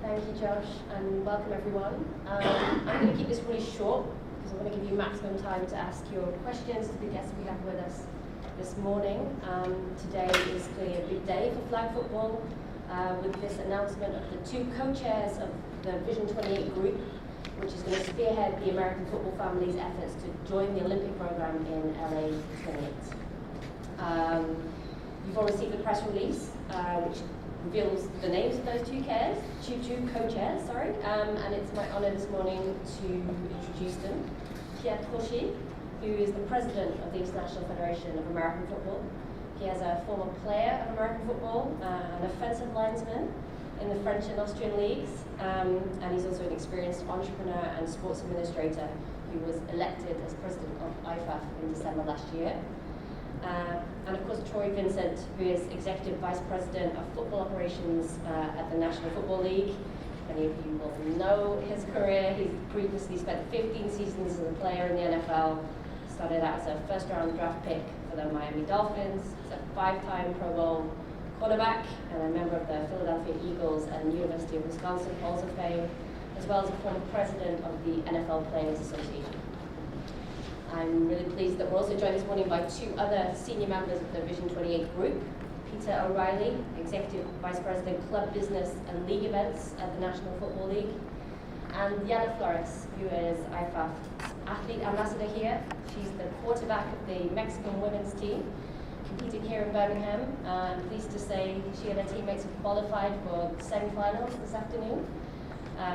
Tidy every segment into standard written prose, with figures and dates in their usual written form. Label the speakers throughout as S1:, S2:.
S1: Thank you, Josh, and welcome everyone. I'm going to keep this really short because I'm going to give you maximum time to ask your questions to the guests we have with us this morning. Today is clearly a big day for flag football with this announcement of the two co-chairs of the Vision28 Group, which is going to spearhead the American football family's efforts to join the Olympic program in LA 28. You've all received the press release, which reveals the names of those two co-chairs, and it's my honor this morning to introduce them. Pierre Trochet, who is the president of the International Federation of American Football. He is a former player of American football, an offensive linesman in the French and Austrian leagues, and he's also an experienced entrepreneur and sports administrator who was elected as president of IFAF in December last year. And of course, Troy Vincent, who is Executive Vice President of Football Operations at the National Football League. Many of you will know his career. He's previously spent 15 seasons as a player in the NFL, started out as a first-round draft pick for the Miami Dolphins. He's a 5-time Pro Bowl quarterback and a member of the Philadelphia Eagles and University of Wisconsin Halls of Fame, as well as a former president of the NFL Players Association. I'm really pleased that we're also joined this morning by two other senior members of the Vision28 Group. Peter O'Reilly, Executive Vice President, Club Business and League Events at the National Football League. And Flores, who is IFAF's athlete ambassador here. She's the quarterback of the Mexican women's team, competing here in Birmingham. I'm pleased to say she and her teammates have qualified for the semi-finals this afternoon.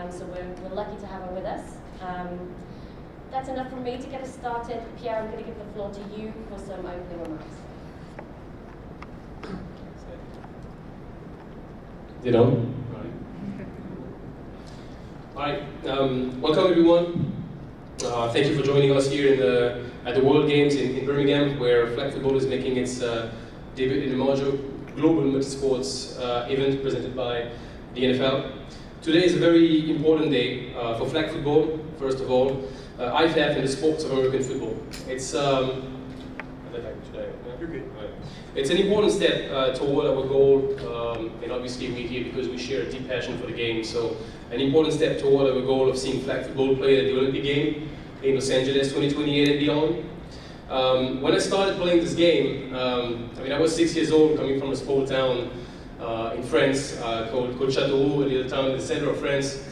S1: So we're lucky to have her with us. That's enough from me to get us started. Pierre, I'm going to give the floor to you for some opening remarks.
S2: Hi, welcome everyone. Thank you for joining us here at the World Games in Birmingham, where flag football is making its debut in a major global multi-sports event presented by the NFL. Today is a very important day for flag football, first of all. IFAF and the sports of American football. It's It's an important step toward our goal, and obviously we're here because we share a deep passion for the game. So, an important step toward our goal of seeing flag football played at the Olympic game in Los Angeles 2028 and beyond. When I started playing this game, I was 6 years old, coming from a small town in France called Châteauroux, a little town in the center of France.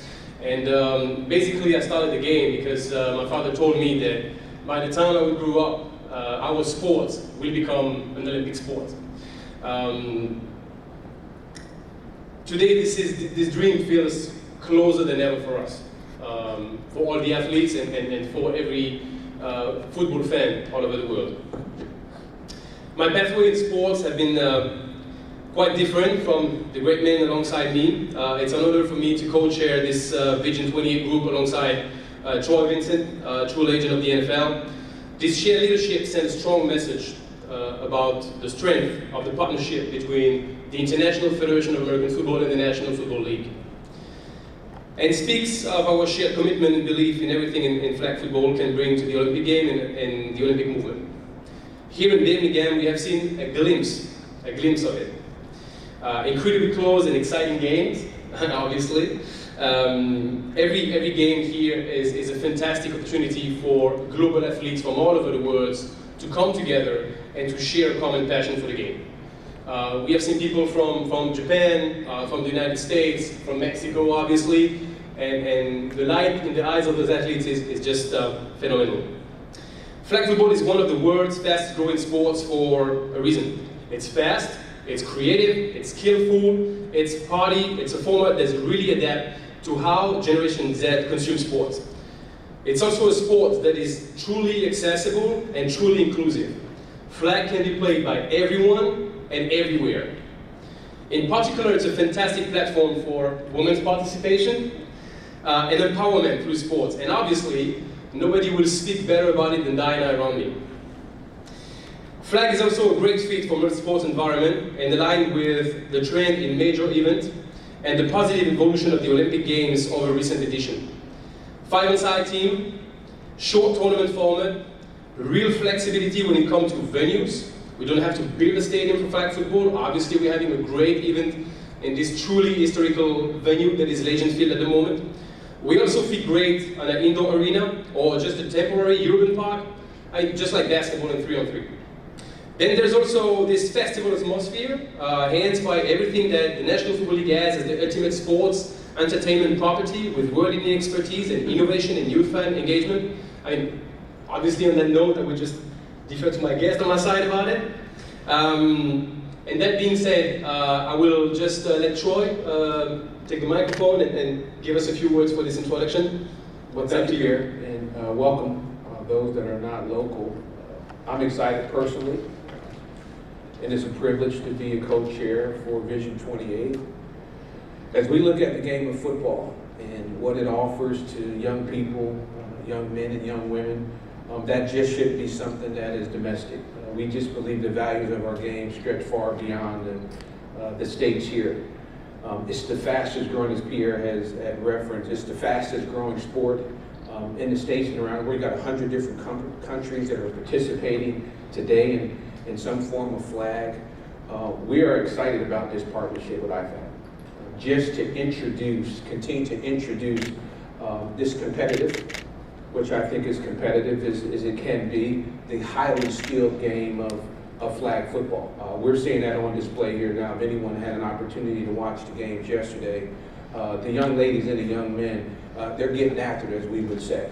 S2: And basically I started the game because my father told me that by the time I would grow up, our sport will become an Olympic sport. Today this dream feels closer than ever for us, for all the athletes and for every football fan all over the world. My pathway in sports have been quite different from the great men alongside me. It's an honor for me to co-chair this Vision28 Group alongside Troy Vincent, true legend of the NFL. This shared leadership sends a strong message about the strength of the partnership between the International Federation of American Football and the National Football League. And speaks of our shared commitment and belief in everything in flag football can bring to the Olympic game and the Olympic movement. Here in Birmingham, we have seen a glimpse of it. Incredibly close and exciting games, obviously. Every game here is a fantastic opportunity for global athletes from all over the world to come together and to share a common passion for the game. We have seen people from Japan, from the United States, from Mexico, obviously, and the light in the eyes of those athletes is just phenomenal. Flag football is one of the world's fastest growing sports for a reason. It's fast, it's creative, it's skillful, it's party, it's a format that's really adapt to how Generation Z consumes sports. It's also a sport that is truly accessible and truly inclusive. Flag can be played by everyone and everywhere. In particular, it's a fantastic platform for women's participation and empowerment through sports. And obviously, nobody will speak better about it than Diana around me. Flag is also a great fit for multi-sport environment and aligned with the trend in major events and the positive evolution of the Olympic Games over recent edition. 5-on-side team, short tournament format, real flexibility when it comes to venues. We don't have to build a stadium for flag football. Obviously, we're having a great event in this truly historical venue that is Legend Field at the moment. We also fit great on an indoor arena or just a temporary urban park, just like basketball and 3-on-3. Then there's also this festival atmosphere, enhanced by everything that the National Football League has as the ultimate sports entertainment property with world-leading expertise and innovation and youth fan engagement. I mean, obviously on that note, I would just defer to my guest on my side about it. And that being said, I will just let Troy take the microphone and give us a few words for this introduction.
S3: Well, thank you, Pierre, and welcome those that are not local. I'm excited personally, and it's a privilege to be a co-chair for Vision28. As we look at the game of football and what it offers to young people, young men and young women, that just shouldn't be something that is domestic. We just believe the values of our game stretch far beyond the states here. It's the fastest growing, as Pierre has referenced, it's the fastest growing sport in the states and around. We've got 100 different countries that are participating today in some form of flag. We are excited about this partnership with IFAF. Just to continue to introduce this competitive, which I think is competitive as it can be, the highly skilled game of flag football. We're seeing that on display here now. If anyone had an opportunity to watch the games yesterday, the young ladies and the young men, they're getting after it, as we would say.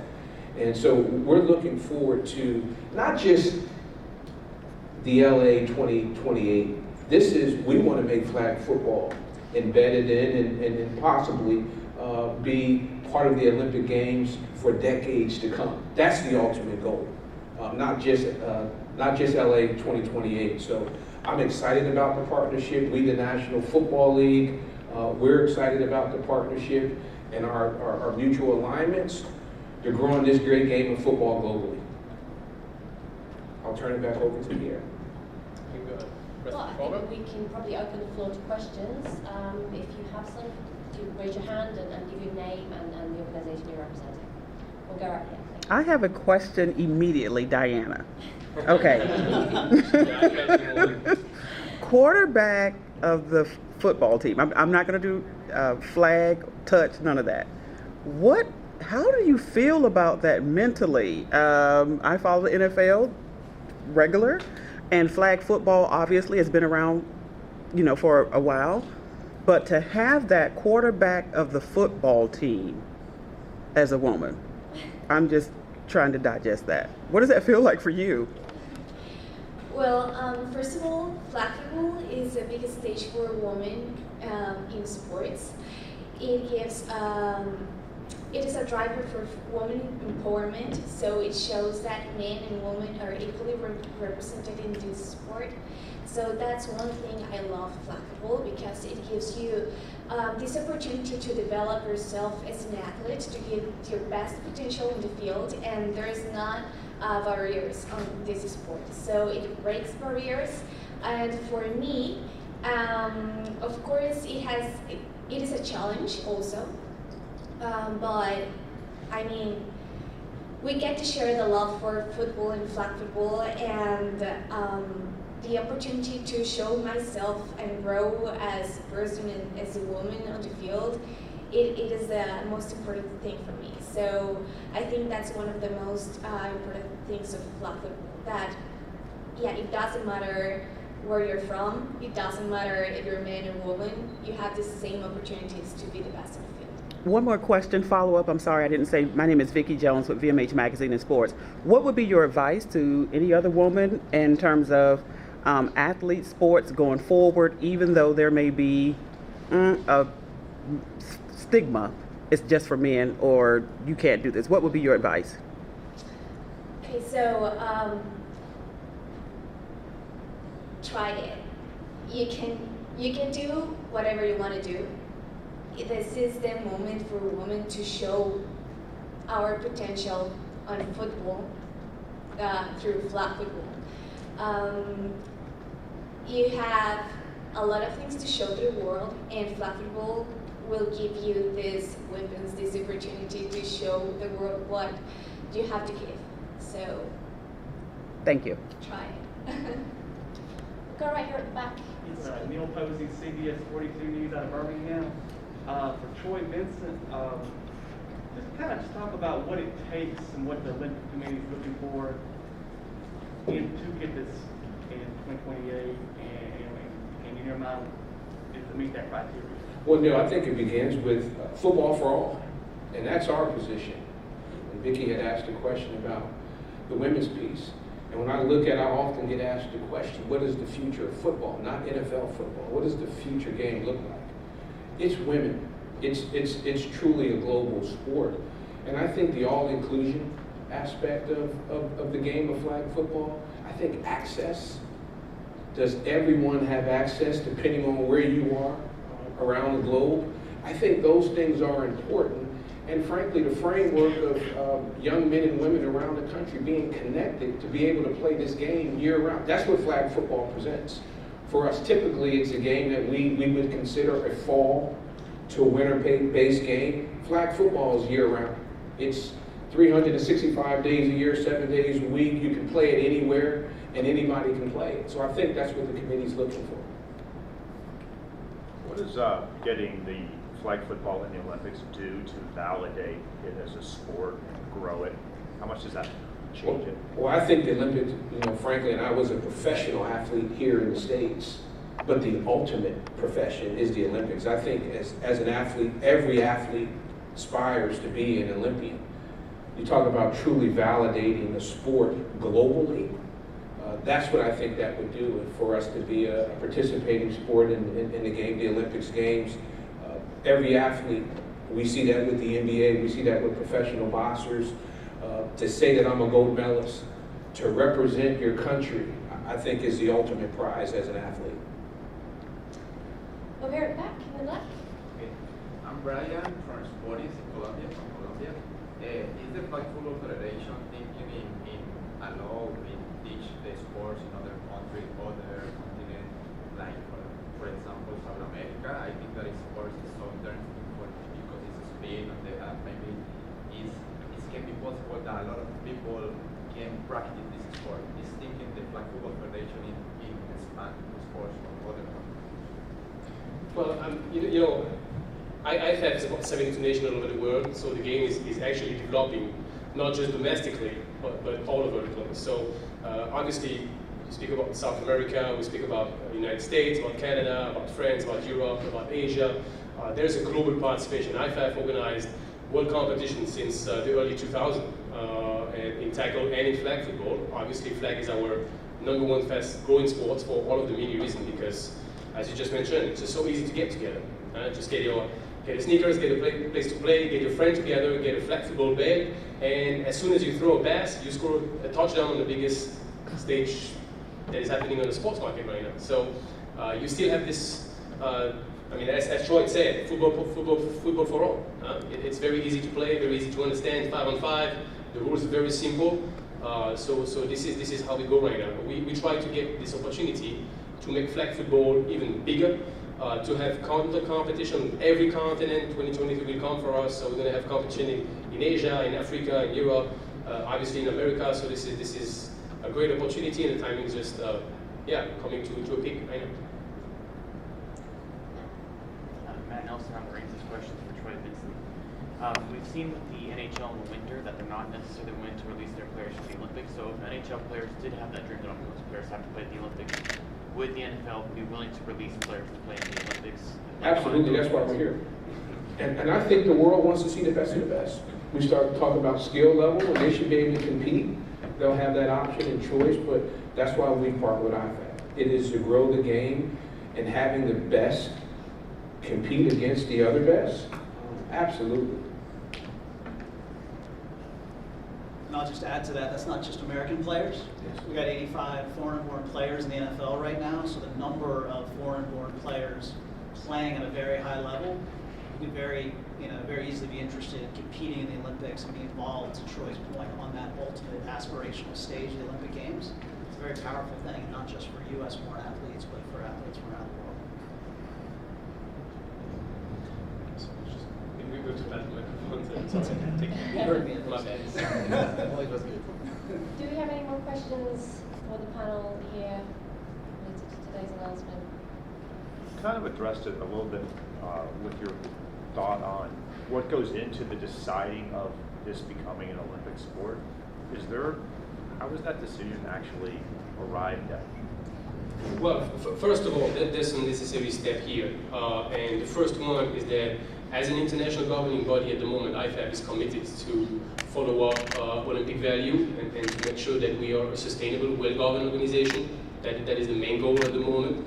S3: And so we're looking forward to not just the LA 2028. We want to make flag football embedded in and possibly be part of the Olympic Games for decades to come. That's the ultimate goal, not just LA 2028. So I'm excited about the partnership. We, the National Football League, we're excited about the partnership and our mutual alignments to growing this great game of football globally. I'll turn it back over to Pierre.
S1: Well, I think we can probably open the floor to questions. If you have some, do raise your hand and give your name and the organization you're representing. We'll go right here.
S4: I have a question immediately, Diana. Okay. Quarterback of the football team. I'm not going to do flag, touch, none of that. How do you feel about that mentally? I follow the NFL regular, and flag football obviously has been around, for a while. But to have that quarterback of the football team as a woman, I'm just trying to digest that. What does that feel like for you?
S5: Well, first of all, flag football is the biggest stage for women in sports. It gives, it is a driver for women empowerment, so it shows that men and women are equally represented in this sport. So that's one thing I love flag football, because it gives you this opportunity to develop yourself as an athlete, to give your best potential in the field, and there is not barriers on this sport. So it breaks barriers, and for me, of course, it is a challenge also, but I mean, we get to share the love for football and flag football, and the opportunity to show myself and grow as a person and as a woman on the field, it is the most important thing for me. So I think that's one of the most important things of flag football, that it doesn't matter where you're from, it doesn't matter if you're a man or woman, you have the same opportunities to be the best on the field.
S4: One more question, follow up. I'm sorry I didn't say, my name is Vikki Jones with VMH Magazine Sports. What would be your advice to any other woman in terms of athlete sports going forward, even though there may be a stigma, it's just for men, or you can't do this? What would be your advice?
S5: Okay, so try it. You can do whatever you want to do. This is the moment for women to show our potential on football through flag football. You have a lot of things to show to the world, and flag football will give you these weapons, this opportunity to show the world what you have to give. So,
S4: thank you.
S5: Try it.
S1: Go right here at the back.
S6: It's Neil Posey, CBS 42 News out of Birmingham. For Troy Vincent, just talk about what it takes and what the Olympic Committee is looking for to get this in 2028 and in your mind to meet that criteria.
S3: Well, Neil, I think it begins with football for all, and that's our position. And Vikki had asked a question about the women's piece. And when I look at it, I often get asked the question, what is the future of football? Not NFL football. What does the future game look like? It's women. It's truly a global sport. And I think the all-inclusion aspect of the game of flag football, I think access. Does everyone have access depending on where you are around the globe? I think those things are important. And frankly, the framework of young men and women around the country being connected to be able to play this game year-round. That's what flag football presents. For us, typically, it's a game that we would consider a fall to a winter-based game. Flag football is year-round. It's 365 days a year, 7 days a week. You can play it anywhere, and anybody can play it. So I think that's what the committee's looking for.
S7: What is getting the flag football in the Olympics do to validate it as a sport and grow it? How much does that change it?
S3: Well, I think the Olympics, frankly, and I was a professional athlete here in the States, but the ultimate profession is the Olympics. I think as an athlete, every athlete aspires to be an Olympian. You talk about truly validating the sport globally. That's what I think that would do for us to be a participating sport in the game, the Olympics Games. Every athlete, we see that with the NBA, we see that with professional boxers. To say that I'm a gold medalist, to represent your country, I think is the ultimate prize as an athlete.
S1: Over here at the back, in the black.
S8: Okay. I'm Brian from Flores, Colombia. Is the Flag Football Federation thinking in allow teach the sports in other countries, other continents, like for example South America? I think that sports is so interesting because it's speed and maybe it can be possible that a lot of people can practice this sport. Is thinking the Flag Football Federation in expand sports from other countries?
S2: Well, IFAF is about 72 nations all over the world, so the game is actually developing, not just domestically, but all over the place. So obviously, we speak about South America, we speak about the United States, about Canada, about France, about Europe, about Asia. There's a global participation. IFAF organized world competitions since the early 2000s in tackle and in flag football. Obviously, flag is our #1 fast growing sport for all of the many reasons, because as you just mentioned, it's just so easy to get together. Just get your sneakers, get a place to play, get your friend together, get a flag football bag, and as soon as you throw a pass, you score a touchdown on the biggest stage that is happening on the sports market right now. So you still have this, as Troy said, football for all. It's very easy to play, very easy to understand, 5-on-5. The rules are very simple. So this is how we go right now. We try to get this opportunity to make flag football even bigger, to have competition in every continent. 2023 will come for us, so we're going to have competition in Asia, in Africa, in Europe, obviously in America. So this is a great opportunity, and the timing is just coming to a peak right now.
S9: Matt Nelson, I'm going to raise this question for Troy Vincent. We've seen with the NHL in the winter that they're not necessarily willing to release their players for the Olympics. So if NHL players did have that dream that most players have to play at the Olympics, would the NFL be willing to release players to play in the Olympics?
S3: Absolutely, that's why we're here. And I think the world wants to see the best of the best. We start to talk about skill level, and they should be able to compete. They'll have that option and choice, but that's why we partner with IFAF. It is to grow the game, and having the best compete against the other best. Absolutely.
S10: And I'll just add to that, that's not just American players.
S3: Yes.
S10: We got 85 foreign-born players in the NFL right now, so the number of foreign-born players playing at a very high level could very easily be interested in competing in the Olympics and be involved, to Troy's point, on that ultimate aspirational stage of the Olympic Games. It's a very powerful thing, not just for U.S.-born athletes, but for athletes from around the world.
S2: Can we go to that microphone?
S10: You heard me.
S2: My bad.
S1: Do we have any more questions for the panel here related to today's announcement?
S7: kind of addressed it a little bit with your thought on what goes into the deciding of this becoming an Olympic sport. How was that decision actually arrived at?
S2: Well, first of all, there's some necessary step here. And the first one is that as an international governing body at the moment, IFAF is committed to follow up Olympic value and to make sure that we are a sustainable, well-governed organization. That is the main goal at the moment.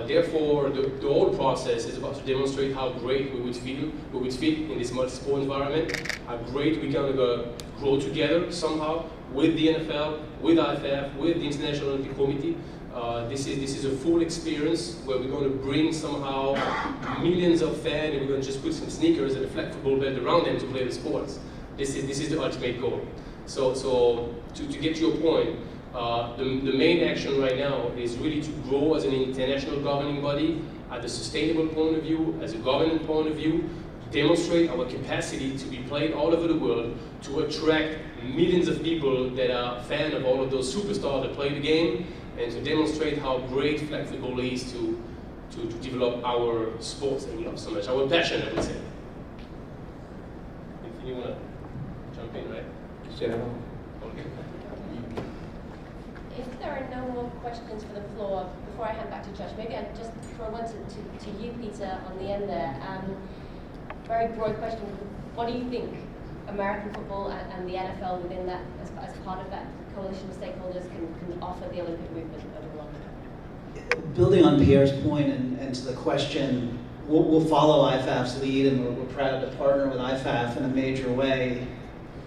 S2: Therefore, the whole process is about to demonstrate how great we would feel in this multi-sport environment, how great we're going to grow together somehow with the NFL, with IFAF, with the International Olympic Committee. This is a full experience where we're going to bring somehow millions of fans and we're going to just put some sneakers and a flag football belt around them to play the sports. This is the ultimate goal. So to get to your point, the main action right now is really to grow as an international governing body at a sustainable point of view, as a governance point of view, to demonstrate our capacity to be played all over the world, to attract millions of people that are fans of all of those superstars that play the game, and to demonstrate how great flag football is to develop our sports that we love so much, our passion, I would say. If you want to jump in, right?
S3: Sit down.
S2: Okay.
S1: If there are no more questions for the floor, before I hand back to Josh, maybe I just throw one to you, Peter, on the end there. Very broad question. What do you think American football and the NFL within that, as part of that coalition of stakeholders, can offer the Olympic movement over the long term?
S10: Building on Pierre's point and to the question, we'll follow IFAF's lead, and we're proud to partner with IFAF in a major way.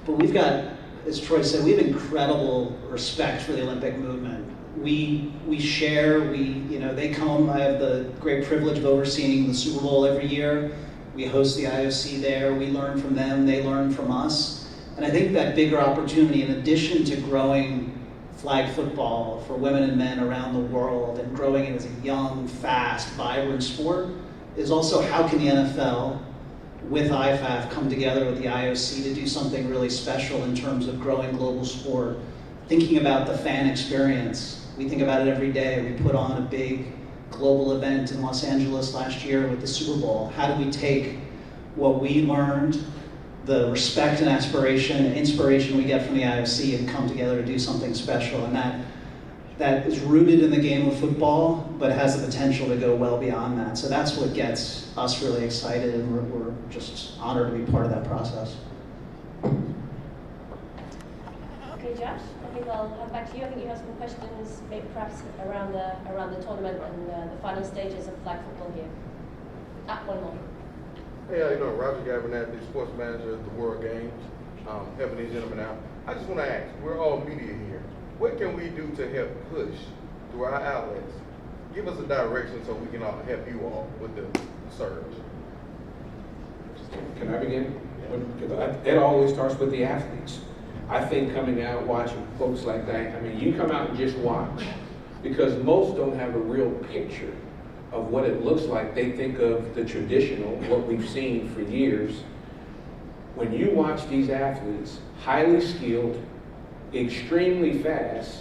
S10: But we've got, as Troy said, we have incredible respect for the Olympic movement. We share, they come. I have the great privilege of overseeing the Super Bowl every year. We host the IOC there. We learn from them. They learn from us. And I think that bigger opportunity, in addition to growing flag football for women and men around the world and growing it as a young, fast, vibrant sport, is also how can the NFL with IFAF come together with the IOC to do something really special in terms of growing global sport. Thinking about the fan experience. We think about it every day. We put on a big global event in Los Angeles last year with the Super Bowl. How do we take what we learned, the respect and aspiration and inspiration we get from the IOC, and come together to do something special? And that is rooted in the game of football, but has the potential to go well beyond that. So that's what gets us really excited, and we're just honored to be part of that process.
S1: Okay, Josh, I think I'll hand back to you. I think you have some questions, maybe perhaps around the tournament and the final stages of flag football here. One more.
S11: Hey, how you doing? Roger Gabernat, the sports manager of the World Games, helping these gentlemen out. I just want to ask, we're all media here. What can we do to help push through our outlets? Give us a direction so we can all help you all with the surge.
S3: Can I begin? It always starts with the athletes. I think coming out, watching folks like that, I mean, you come out and just watch, because most don't have a real picture of what it looks like. They think of the traditional, what we've seen for years. When you watch these athletes, highly skilled, extremely fast,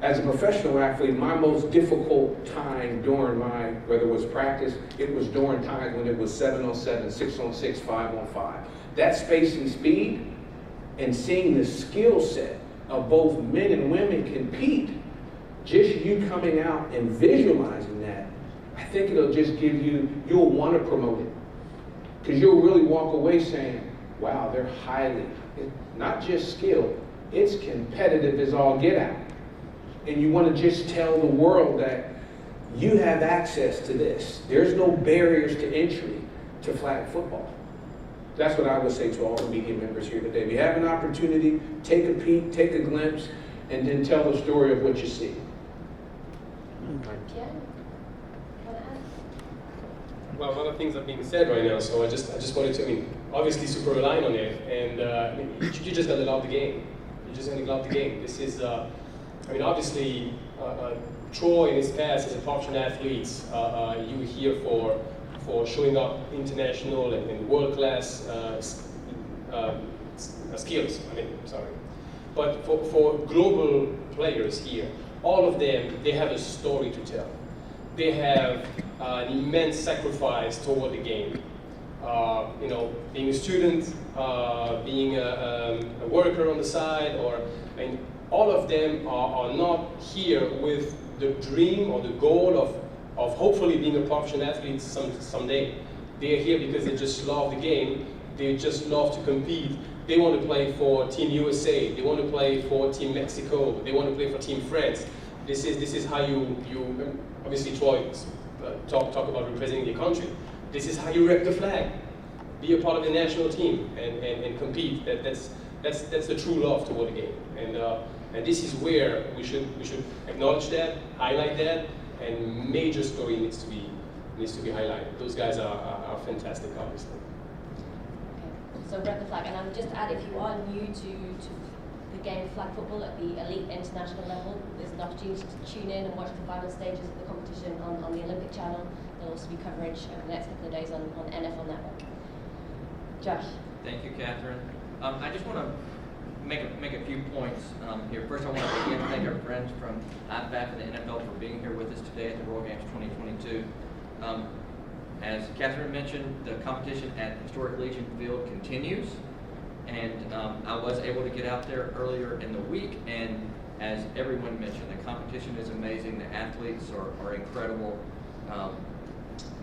S3: as a professional athlete, my most difficult time during whether it was practice, it was during times when it was 7-on-7, 6-on-6, 5-on-5. That space and speed, and seeing the skill set of both men and women compete, just you coming out and visualizing that, I think it'll just give you'll want to promote it. Because you'll really walk away saying, wow, they're highly, not just skilled, it's competitive as all get out. And you want to just tell the world that you have access to this. There's no barriers to entry to flag football. That's what I would say to all the media members here today. We have an opportunity, take a peek, take a glimpse, and then tell the story of what you see.
S1: Pierre?
S2: Well, a lot of things are being said right now, so I just wanted to, obviously super relying on it, and you just gotta love the game. You just gotta love the game. This is, obviously, Troy in his past as a professional athlete, you hear for showing up international and world-class skills, But for global players here, all of them, they have a story to tell. they have an immense sacrifice toward the game. Being a student, being a worker on the side, all of them are not here with the dream or the goal of hopefully being a professional athlete someday. They're here because they just love the game. They just love to compete. They want to play for Team USA. They want to play for Team Mexico. They want to play for Team France. This is how you obviously Troy talk about representing your country. This is how you rep the flag. Be a part of the national team and compete. That's the true love toward the game. And this is where we should acknowledge that, highlight that, and major story needs to be highlighted. Those guys are fantastic, obviously.
S1: Okay, so rep the flag, and I would just add, if you are new to the game of flag football at the elite international level, there's an opportunity to tune in and watch the final stages of the competition on the Olympic channel. There'll also be coverage over the next couple of days on NFL Network. Josh.
S12: Thank you, Catherine. I just want to make a few points here. First, I want to again thank our friends from IFAF and the NFL for being here with us today at the World Games 2022. As Catherine mentioned, the competition at Historic Legion Field continues, and I was able to get out there earlier in the week, and as everyone mentioned, the competition is amazing. The athletes are incredible.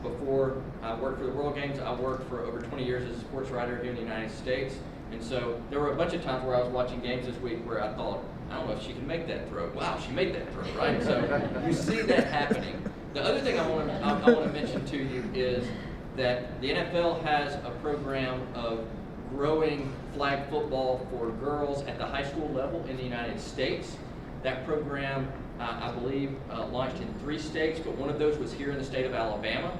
S12: Before I worked for the World Games, I worked for over 20 years as a sports writer here in the United States. And so there were a bunch of times where I was watching games this week where I thought, I don't know if she can make that throw. Wow, she made that throw, right? So you see that happening. The other thing I want to mention to you is that the NFL has a program of growing flag football for girls at the high school level in the United States. That program, I believe, launched in 3 states, but one of those was here in the state of Alabama.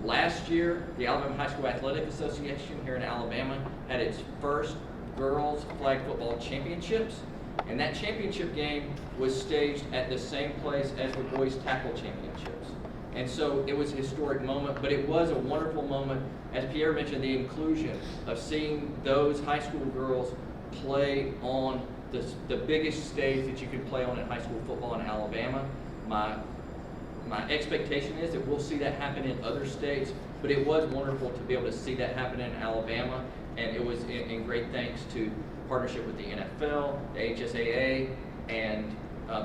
S12: Last year, the Alabama High School Athletic Association here in Alabama had its first girls flag football championships, and that championship game was staged at the same place as the boys tackle championships. And so it was a historic moment, but it was a wonderful moment, as Pierre mentioned, the inclusion of seeing those high school girls play on the biggest stage that you can play on in high school football in Alabama. My expectation is that we'll see that happen in other states, but it was wonderful to be able to see that happen in Alabama, and it was in great thanks to partnership with the NFL, the HSAA, and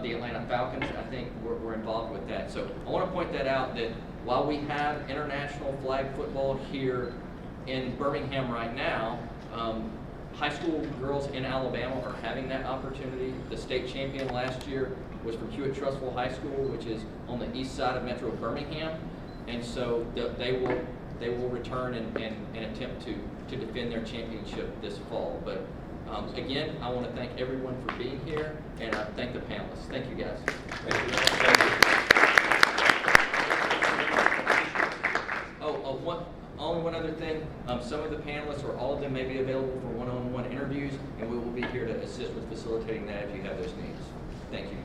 S12: the Atlanta Falcons. I think we're involved with that. So I want to point that out, that while we have international flag football here in Birmingham right now, high school girls in Alabama are having that opportunity. The state champion last year was from Hewitt-Trussville High School, which is on the east side of Metro Birmingham, and so they will return and attempt to defend their championship this fall. But again, I want to thank everyone for being here, and I thank the panelists. Thank you, guys.
S2: Thank you. Thank
S12: you. Only one other thing. Some of the panelists, or all of them, may be available for one-on-one interviews, and we will be here to assist with facilitating that if you have those needs. Thank you.